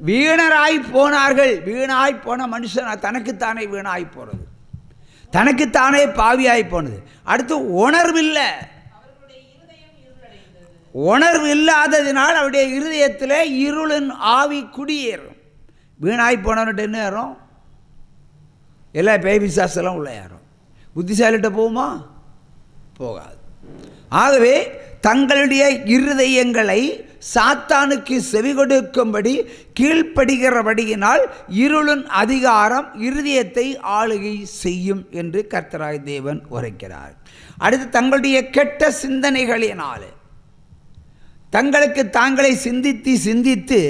வீணராய் போனார்கள். வீணாய் போன மனுஷன் தனக்குத்தானே வீணாய் போகிறது, தனக்குத்தானே பாவியாய் போனது. அடுத்து உணர்வில்லை. உணர்வு இல்லாததினால் அவருடைய இருதயத்தில் இருளின் ஆவி குடியேறும். வீணாய் போனவன்ட்டு என்ன ஏறும்? எல்லா பேபிசாஸ்லாம் உள்ள ஏறும். புத்திசாலிகிட்ட போகுமா? போகாது. ஆகவே தங்களுடைய இருதயங்களை சாத்தானுக்கு செவி கொடுக்கும்படி கீழ்ப்படுகிறபடியினால் இருளின் அதிகாரம் இருதயத்தை ஆளுகை செய்யும் என்று கர்த்தராய் தேவன் உரைக்கிறார். அடுத்து தங்களுடைய கெட்ட சிந்தனைகளினாலே தங்களுக்கு தாங்களை சிந்தித்து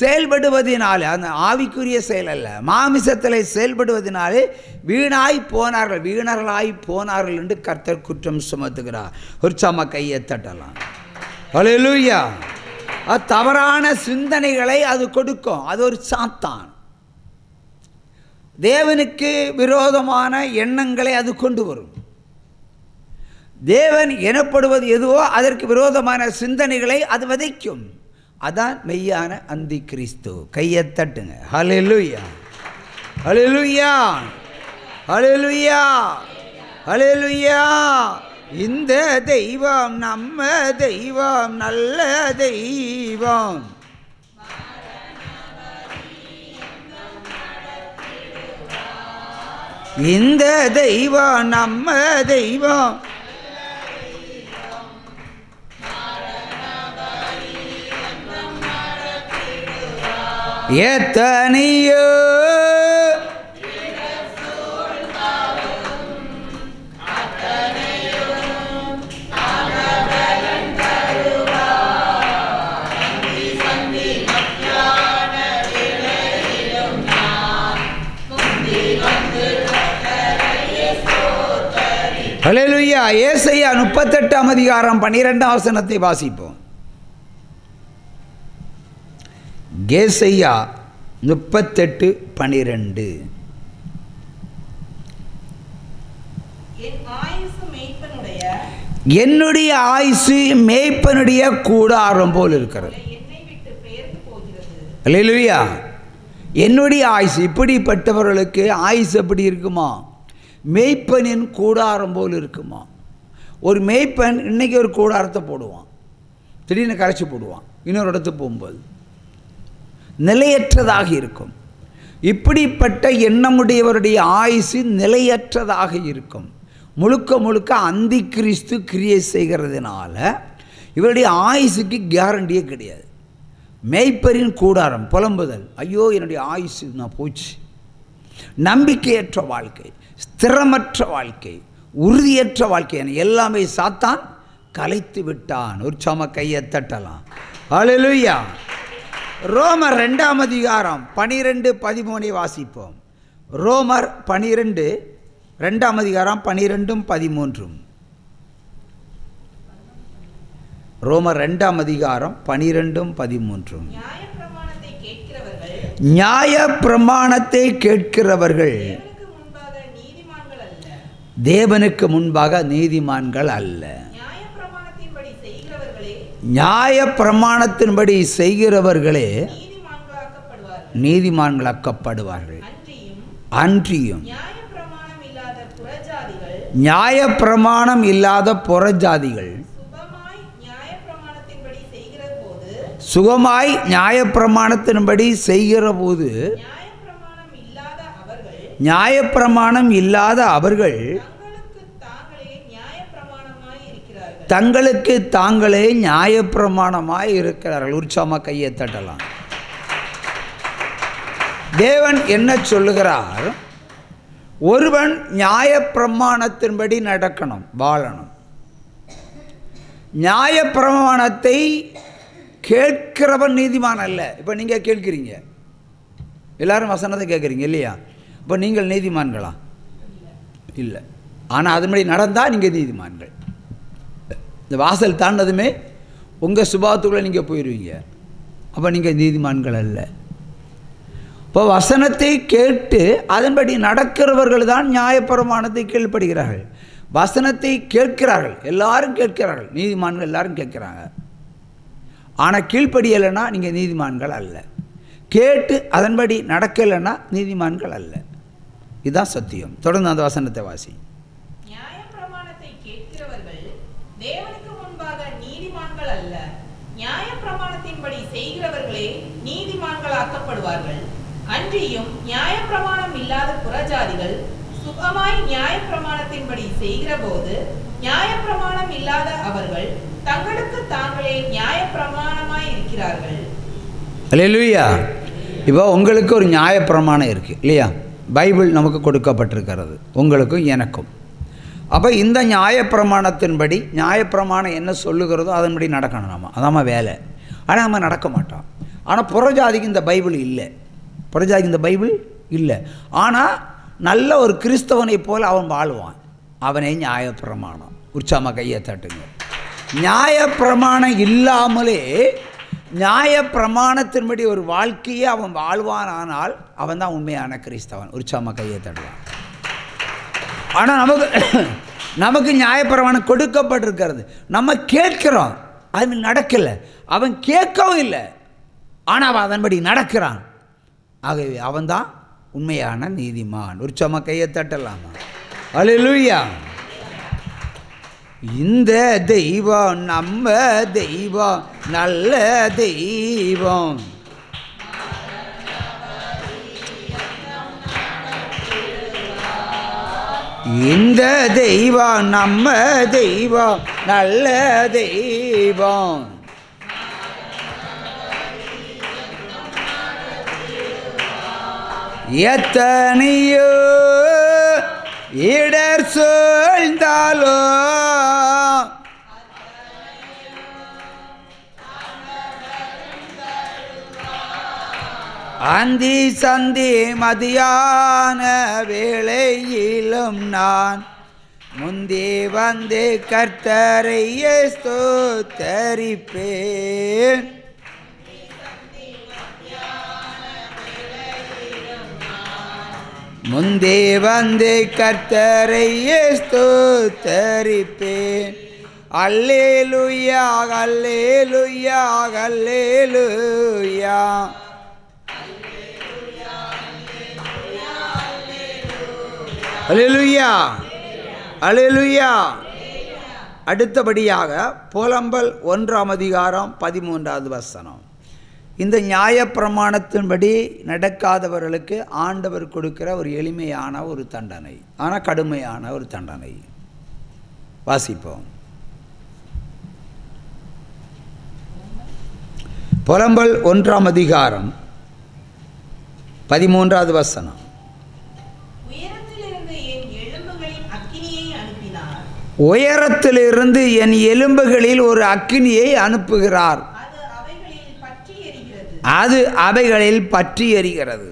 செயல்படுவதனாலே, அந்த ஆவிக்குரிய செயல் அல்ல, மாமிசத்தில் செயல்படுவதனாலே வீணாய் போனார்கள், வீணர்களாய் போனார்கள் என்று கர்த்தர் குற்றம் சுமத்துகிறார். உற்சாம கையை தட்டலாம். ஹல்லேலூயா. தவறான சிந்தனைகளை அது கொடுக்கும். அது ஒரு சாத்தான். தேவனுக்கு விரோதமான எண்ணங்களை அது கொண்டு வரும். தேவன் எனப்படுவது எதுவோ அதற்கு விரோதமான சிந்தனைகளை அது விதைக்கும். அதான் மெய்யான அந்தி கிறிஸ்து. கையை தட்டுங்க. ஹல்லேலூயா, ஹல்லேலூயா, ஹல்லேலூயா, ஹல்லேலூயா. இந்த தெய்வம் நம்ம தெய்வம், நல்ல தெய்வம். இந்த தெய்வம் நம்ம தெய்வம். எத்தனையோ ஹல்லேலூயா. ஏசாயா 38ஆம் அதிகாரம் 12ஆம் வசனத்தை வாசிப்போம். ஏசாயா 38:12. என்னுடைய ஆயுசு மேய்ப்பனுடைய கூடாரம் போல் இருக்கிறது. ஹல்லேலூயா. என்னுடைய ஆயுசு, இப்படிப்பட்டவர்களுக்கு ஆயுசு எப்படி இருக்குமா? மேய்ப்பனின் கூடாரம் போல் இருக்குமா? ஒரு மேய்ப்பன் இன்னைக்கு ஒரு கூடாரத்தை போடுவான், திடீர்னு கரைச்சி போடுவான், இன்னொரு இடத்துக்கு போகும்போது நிலையற்றதாக இருக்கும். இப்படிப்பட்ட எண்ணமுடையவருடைய ஆயுசு நிலையற்றதாக இருக்கும். முழுக்க முழுக்க அந்தி கிறிஸ்து கிரியை செய்கிறதுனால இவருடைய ஆயுசுக்கு கேரண்டியே கிடையாது. மேய்ப்பரின் கூடாரம் புலம்புதல், ஐயோ என்னுடைய ஆயுசு நான் போச்சு. நம்பிக்கையற்ற வாழ்க்கை, ஸ்திரமற்ற வாழ்க்கை, உறுதியற்ற வாழ்க்கை என எல்லாமே சாத்தான் கலைத்து விட்டான். ஒரு சம கையை தட்டலாம். ஹல்லேலூயா. ரோமர் 2ஆம் அதிகாரம் 12-13 வாசிப்போம். ரோமர் 12 2ஆம் அதிகாரம் 12-13. ரோமர் 2ஆம் அதிகாரம் 12-13. நியாய பிரமாணத்தை கேட்கிறவர்கள் தேவனுக்கு முன்பாக நீதிமான்கள் அல்ல. நியாய பிரமாணத்தின்படி செய்கிறவர்களே நீதிமான்களாக்கப்படுவார்கள். அன்றியும் நியாய பிரமாணம் இல்லாத புறஜாதிகள் சுகமாய் நியாய பிரமாணத்தின்படி செய்கிற போது நியாய பிரமாணம் இல்லாத அவர்கள் தங்களுக்கு தாங்களே நியாய பிரமாணமாய் இருக்கிறார்கள். உற்சாகமா கையை தட்டலாம். தேவன் என்ன சொல்லுகிறார்? ஒருவன் நியாய பிரமாணத்தின்படி நடக்கணும், வாழணும். நியாய பிரமாணத்தை கேட்கிறவன் நீதிமான் அல்ல. இப்போ நீங்கள் கேட்குறீங்க, எல்லாரும் வசனத்தை கேட்குறீங்க இல்லையா? இப்போ நீங்கள் நீதிமான்களா? இல்லை. ஆனால் அதுபடி நடந்தால் நீங்கள் நீதிமான்கள். இந்த வாசல் தாண்டதுமே உங்கள் சுபாவத்துக்குள்ளே நீங்கள் போயிடுவீங்க. அப்போ நீங்கள் நீதிமான்கள் அல்ல. இப்போ வசனத்தை கேட்டு அதன்படி நடக்கிறவர்கள் தான் நியாயப்பிரமாணத்தை கீழ்ப்படுகிறார்கள். வசனத்தை கேட்கிறார்கள், எல்லாரும் கேட்கிறார்கள், நீதிமான்கள் எல்லாரும் கேட்குறாங்க. ஆனால் கீழ்ப்படியலைன்னா நீங்கள் நீதிமான்கள் அல்ல. கேட்டு அதன்படி நடக்கலைன்னா நீதிமான்கள் அல்ல. இதுதான் சத்தியம். தொடர்ந்து அந்த வசனத்தை வாசி. நியாயப்பிரமாணத்தை கேட்கிறவர்கள் தேவனுக்கு முன்பாக நீதிமான்கள் அல்ல, நியாயப்பிரமாணத்தின்படி செய்கிறவர்களே நீதிமான்களாக்கப்படுவார்கள். அன்றியும் நியாயப்பிரமாணம் இல்லாத புறஜாதிகள் சுகமாய் நியாயப்பிரமாணத்தின்படி செய்கிற போது நியாயப்பிரமாணம் இல்லாத அவர்கள் தங்களுக்கு தாங்களே நியாயப்பிரமாணமாய் இருக்கிறார்கள். அல்லேலூயா. இப்போ உங்களுக்கு ஒரு நியாயப்பிரமாணம் இருக்குது இல்லையா? பைபிள் நமக்கு கொடுக்கப்பட்டிருக்கிறது, உங்களுக்கும் எனக்கும். அப்போ இந்த நியாயப்பிரமாணத்தின்படி நியாயப்பிரமாணம் என்ன சொல்லுகிறதோ அதன்படி நடக்கணும். நம்ம அதாம்மா வேலை. ஆனால் நம்ம நடக்க மாட்டோம். ஆனால் புறஜாதிக்கு இந்த பைபிள் இல்லை. புறஜாதிக்கு இந்த பைபிள் இல்லை. ஆனால் நல்ல ஒரு கிறிஸ்தவனை போல் அவன் வாழ்வான். அவனே நியாயப்பிரமாணம். உற்சாகமாக கையை தட்டுங்க. நியாயப்பிரமாணம் இல்லாமலே நியாயப்பிரமாணத்தின்படி ஒரு வாழ்க்கையை அவன் வாழ்வானால் அவன் தான் உண்மையான கிறிஸ்தவன். உற்சாகமாக கையை தட்டுவான். ஆனால் நமக்கு நியாயப்பிரமாணம் கொடுக்கப்பட்டிருக்கிறது. நம்ம கேட்கிறோம், அது நடக்கலை. அவன் கேட்கவும் இல்லை, ஆனால் அவன் அதன்படி நடக்கிறான். ஆகவே அவன்தான் உண்மையான நீதிமான். உற்சாகமாக கையை தட்டலாமா? அல்லேலூயா. இந்த தெய்வம் நம்ம தெய்வம், நல்ல தெய்வம். இந்த தெய்வம் நம்ம தெய்வம், நல்ல தெய்வம். எத்தனையோ இடர் சூழ்ந்தாலோ அந்தி சந்தி மதியான வேளையிலும் நான் முந்தி வந்து கர்த்தரை ஸ்தோத்தரிப்பேன். முந்தி வந்து கர்த்தரை ஸ்தோத்தரிப்பேன். அல்லேலூயா அல்லேலூயா அல்லேலூயா. அல்லேலூயா அல்லேலூயா. அடுத்தபடியாக புலம்பல் 1ஆம் அதிகாரம் 13வது வசனம். இந்த நியாயப்பிரமாணத்தின்படி நடக்காதவர்களுக்கு ஆண்டவர் கொடுக்கிற ஒரு எளிமையான ஒரு தண்டனை, ஆனால் கடுமையான ஒரு தண்டனை. வாசிப்போம். புலம்பல் 1ஆம் அதிகாரம் 13வது வசனம். உயரத்திலிருந்து என் எலும்புகளில் ஒரு அக்கினியை அனுப்புகிறார், அது அவைகளில் பற்றி எரிகிறது.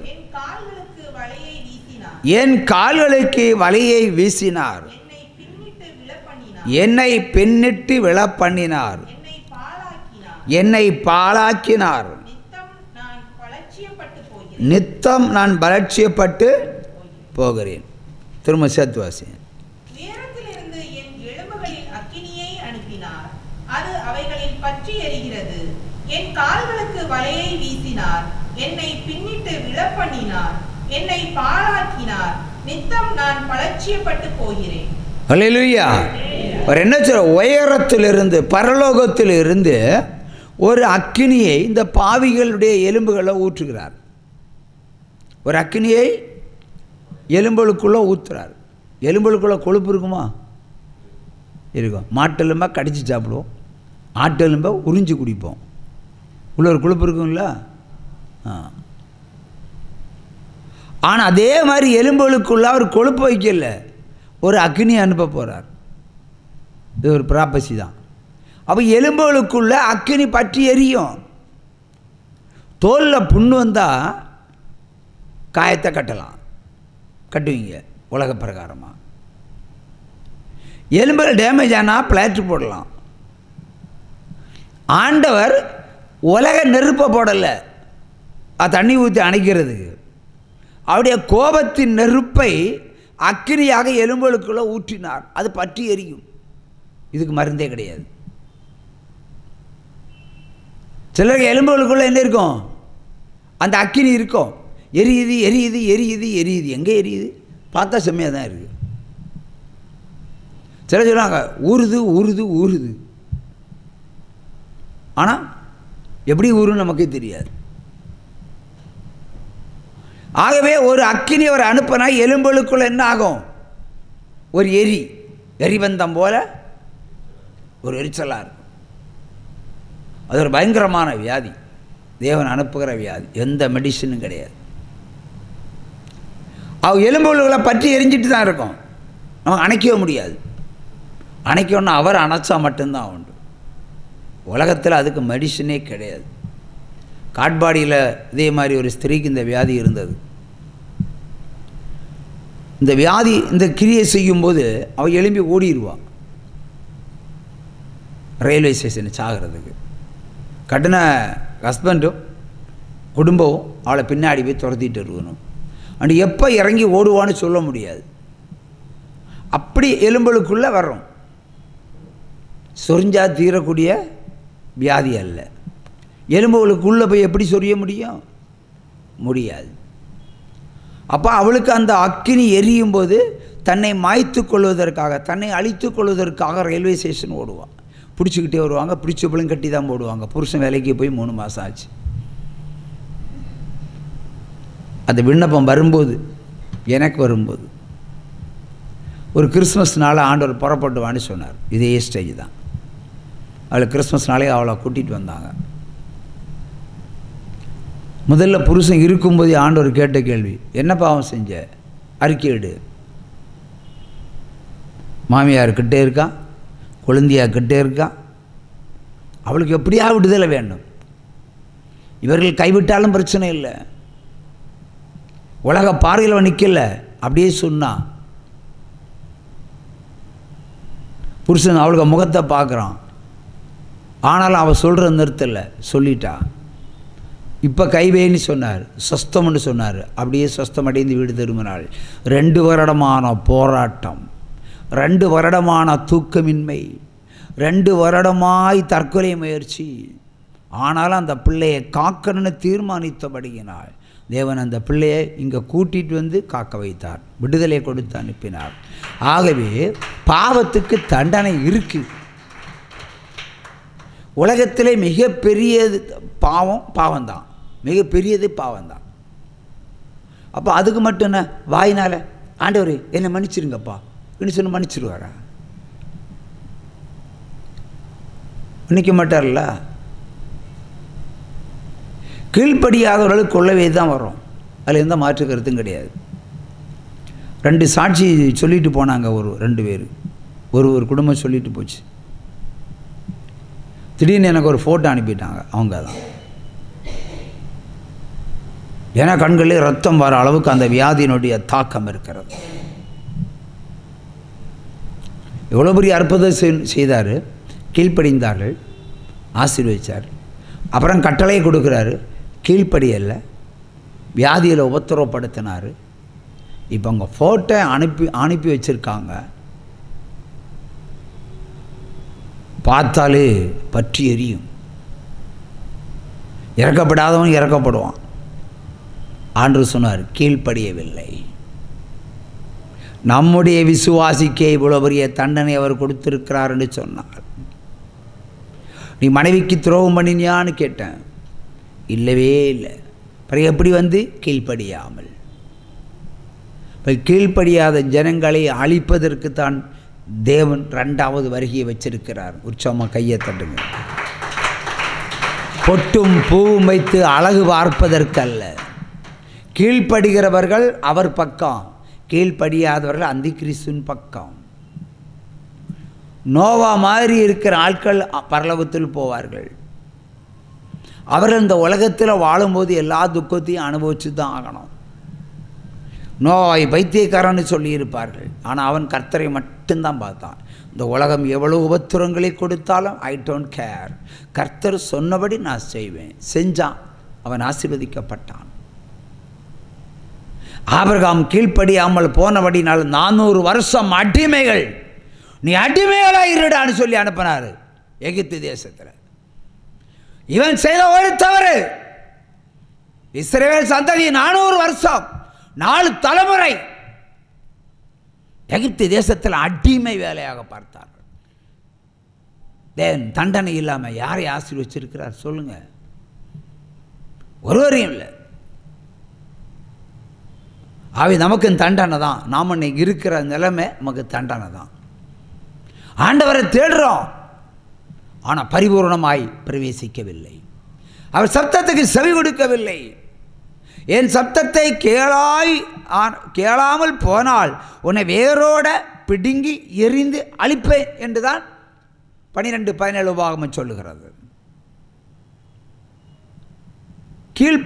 என் கால்களுக்கு வலையை வீசினார், என்னை பின்னிட்டு விழப்பண்ணினார், என்னை பாழாக்கினார். நித்தம் நான் பலட்சியப்பட்டு போகிறேன். திரும்ப சேர்த்து வாசி. அது அவைகளில் பற்றி எரிகிறது. என் கால்களுக்கு வலையை வீசினார், என்னை பின்னிட்டு விழப்பண்ணினார், என்னை பாழாக்கினார். நித்தம் நான் பலட்சியப்பட்டு போகிறேன். அல்லேலூயா. அவர் என்ன சொல்ற? உயரத்திலிருந்து பரலோகத்திலிருந்து ஒரு அக்கினியை இந்த பாவிகளுடைய எலும்புகளை ஊற்றுகிறார். ஒரு அக்கினியை எலும்புகளுக்குள்ளே ஊற்றுறார். எலும்புகளுக்குள்ளே கொழுப்பு இருக்குமா? இருக்கும். மாட்டெலும்பை கடித்து சாப்பிடுவோம், ஆட்டெலும்பை உறிஞ்சி குடிப்போம். உள்ள ஒரு கொழுப்பு இருக்குங்களா? ஆனால் அதே மாதிரி எலும்புகளுக்குள்ள அவர் கொழுப்பு வைக்கல, ஒரு அக்னி அனுப்ப போகிறார். இது ஒரு ப்ராப்பசி தான். அப்போ எலும்புகளுக்குள்ள அக்னி பற்றி எரியும். தோலில் புண்ணு வந்தால் காயத்தை கட்டலாம், கட்டுவீங்க உலக பிரகாரமாக. எலும்புகள் டேமேஜ் ஆனால் பிளாஸ்டர் போடலாம். ஆண்டவர் உலக நெருப்பை போடலை, அது தண்ணி ஊற்றி அணைக்கிறதுக்கு. அவருடைய கோபத்தின் நெருப்பை அக்கினியாக எலும்புகளுக்குள்ளே ஊற்றினார், அது பற்றி எரியும். இதுக்கு மருந்தே கிடையாது. சிலருக்கு எலும்புகளுக்குள்ளே என்ன இருக்கும்? அந்த அக்கினி இருக்கும். எரியுது எரியுது எரியுது எரியுது. எங்கே எரியுது? பார்த்தா செம்மையாக தான் இருக்குது. சில சொல்லுவாங்க ஊறுது ஊறுது ஊறுது. ஆனால் எப்படி ஊறுன்னு நமக்கே தெரியாது. ஆகவே ஒரு அக்கினி ஒரு அனுப்பினா எலும்புகளுக்குள்ள என்ன ஆகும்? ஒரு எரிபந்தம் போல ஒரு எரிச்சலாக இருக்கும். அது ஒரு பயங்கரமான வியாதி, தேவன் அனுப்புகிற வியாதி. எந்த மெடிசனும் கிடையாது. எலும்புகளை பற்றி எரிஞ்சிட்டு தான் இருக்கும். நமக்கு அணைக்கவே முடியாது. அணைக்கணும்னா அவர் அணைச்சா மட்டும்தான் உண்டு. உலகத்தில் அதுக்கு மெடிசனே கிடையாது. காட்பாடியில் இதே மாதிரி ஒரு ஸ்திரீக்கு இந்த வியாதி இருந்தது. இந்த வியாதி இந்த கிரியை செய்யும்போது அவள் எழும்பி ஓடிடுவாள் ரயில்வே ஸ்டேஷனை சாகிறதுக்கு. கட்டின ஹஸ்பண்டும் குடும்பமும் அவளை பின்னாடி போய் துரத்திட்டு இருக்கணும். அண்ட் எப்போ இறங்கி ஓடுவான்னு சொல்ல முடியாது. அப்படி எலும்புகளுக்குள்ளே வர்றோம். சொரிஞ்சா தீரக்கூடிய வியாதி அல்ல. எலும்புகளுக்குள்ளே போய் எப்படி சொரிய முடியும்? முடியாது. அப்போ அவளுக்கு அந்த அக்கினி எரியும் போது தன்னை மாய்த்து கொள்வதற்காக, தன்னை அழித்து கொள்வதற்காக ரயில்வே ஸ்டேஷன் ஓடுவாள். பிடிச்சிக்கிட்டே வருவாங்க. பிடிச்சப்பளும் கட்டி தான் போடுவாங்க. புருஷன் வேலைக்கு போய் 3 மாதம் ஆச்சு. அந்த விண்ணப்பம் வரும்போது, எனக்கு வரும்போது ஒரு கிறிஸ்மஸ் நாள் ஆண்டவர் புறப்பட்டுவான்னு சொன்னார். இதே ஸ்டேஜ் தான். அவளை கிறிஸ்மஸ் நாளே அவளை கூட்டிகிட்டு வந்தாங்க. முதல்ல புருஷன் இருக்கும்போதே ஆண்டவர் கேட்ட கேள்வி, என்ன பாவம் செஞ்ச? அறிக்கையிடு. மாமியார் கிட்டே இருக்கா, குழந்தையார் கிட்டே இருக்கா. அவளுக்கு எப்படியா விடுதலை வேண்டும். இவர்கள் கைவிட்டாலும் பிரச்சனை இல்லை. உலக பார்வையில் நிற்கல. அப்படியே சொன்னா புருஷன் அவளுக்கு முகத்தை பார்க்குறான். ஆனாலும் அவள் சொல்கிற நிறுத்தலை. சொல்லிட்டா. இப்போ கைவேன்னு சொன்னார், சொஸ்தம்னு சொன்னார். அப்படியே சொஸ்தமடைந்து வீடு திரும்பினாள். 2 வருடமான போராட்டம், 2 வருடமான தூக்கமின்மை, 2 வருடமாய் தற்கொலை முயற்சி. ஆனாலும் அந்த பிள்ளையை காக்கணும்னு தீர்மானித்தபடியினாள் தேவன் அந்த பிள்ளையை இங்கே கூட்டிகிட்டு வந்து காக்க வைத்தார். விடுதலை கொடுத்து அனுப்பினார். ஆகவே பாவத்துக்கு தண்டனை இருக்குது. உலகத்திலே மிகப்பெரியது பாவம்தான். மிகப்பெரியது பாவம்தான். அப்போ அதுக்கு மட்டும் என்ன? வாயினால் ஆண்டவரே என்னை மன்னிச்சிருங்கப்பா இன்னும் சொன்ன மன்னிச்சிருவாரா? மன்னிக்க மாட்டார்ல. கீழ்ப்படியாதவர்களுக்கு கொள்ளவே தான் வரும். அதில் எந்த மாற்று கருத்தும் கிடையாது. 2 சாட்சி சொல்லிட்டு போனாங்க. 2 பேர் ஒரு குடும்பம் சொல்லிட்டு போச்சு. திடீர்னு எனக்கு ஒரு ஃபோட்டோ அனுப்பிட்டாங்க. அவங்க தான். ஏன்னா கண்களே ரத்தம் வர அளவுக்கு அந்த வியாதியினுடைய தாக்கம் இருக்கிறது. எவ்வளோ பெரிய அற்புதம் செய்தார். கீழ்ப்படிந்தார்கள், ஆசீர்வதித்தார். அப்புறம் கட்டளையை கொடுக்குறாரு, கீழ்ப்படியல்ல, வியாதியில் உபத்திரவப்படுத்தினார். இப்போ அவங்க ஃபோட்டோ அனுப்பி வச்சுருக்காங்க. பார்த்தாலே பற்றி எரியும். இறக்கப்படாதவன் இறக்கப்படுவான். ஆண்டவர் சொன்னார், கீழ்ப்படியவில்லை. நம்முடைய விசுவாசிக்கே இவ்வளோ பெரிய தண்டனை அவர் கொடுத்திருக்கிறார் என்று சொன்னார். நீ மனைவிக்கு துரோகம் பண்ணினியான்னு கேட்டேன். இல்லவே இல்லை. பிறகு எப்படி வந்து? கீழ்ப்படியாமல். இப்போ கீழ்ப்படியாத ஜனங்களை அழிப்பதற்குத்தான் தேவன் 2வது வருகையை வச்சிருக்கிறார். உற்சவமாக கையை தட்டுங்க. பொட்டும் பூவும் வைத்து அழகு பார்ப்பதற்கல்ல. கீழ்ப்படுகிறவர்கள் அவர் பக்கம், கீழ்ப்படியாதவர்கள் அந்தி கிறிஸ்துவின் பக்கம். நோவா மாதிரி இருக்கிற ஆட்கள் பரலோகத்தில் போவார்கள். அவர்கள் இந்த உலகத்தில் வாழும்போது எல்லா துக்கத்தையும் அனுபவிச்சு தான் ஆகணும். நோவாய் பைத்தியக்காரன்னு சொல்லியிருப்பார்கள். ஆனால் அவன் கர்த்தரை மட்டும்தான் பார்த்தான். இந்த உலகம் எவ்வளோ உபத்திரங்களை கொடுத்தாலும் ஐ டோன்ட் கேர், கர்த்தர் சொன்னபடி நான் செய்வேன். செஞ்சான், அவன் ஆசீர்வதிக்கப்பட்டான். ஆபிரகாம் கீழ்ப்படியாமல் போனபடினால் 400 வருஷம் அடிமைகள், நீ அடிமைகளாக இருடான்னு சொல்லி அனுப்பினார் எகிப்து தேசத்தில். இவன் செய்த ஒரு தவறு. இஸ்ரவேல் சந்ததி 400 வருஷம் 4 தலைமுறை எகிப்து தேசத்தில் அடிமை வேலையாக பார்த்தார்கள். தேவன் தண்டனை இல்லாமல் யாரை ஆசீர்வச்சிருக்கிறார் சொல்லுங்க? ஒருவரையும் இல்லை. ஆவி நமக்கு தண்டனை தான். நாம் இன்னைக்கு இருக்கிற நிலைமை நமக்கு தண்டனை தான். ஆண்டவரை தேடுறோம், ஆனால் பரிபூர்ணமாய் பிரவேசிக்கவில்லை. அவர் சப்தத்துக்கு செவி கொடுக்கவில்லை. என் சப்தத்தை கேளாமல் போனால் உன்னை வேரோட பிடுங்கி எரிந்து அழிப்பேன் என்றுதான் 12:17 உபாகமம் சொல்லுகிறது. கீழ்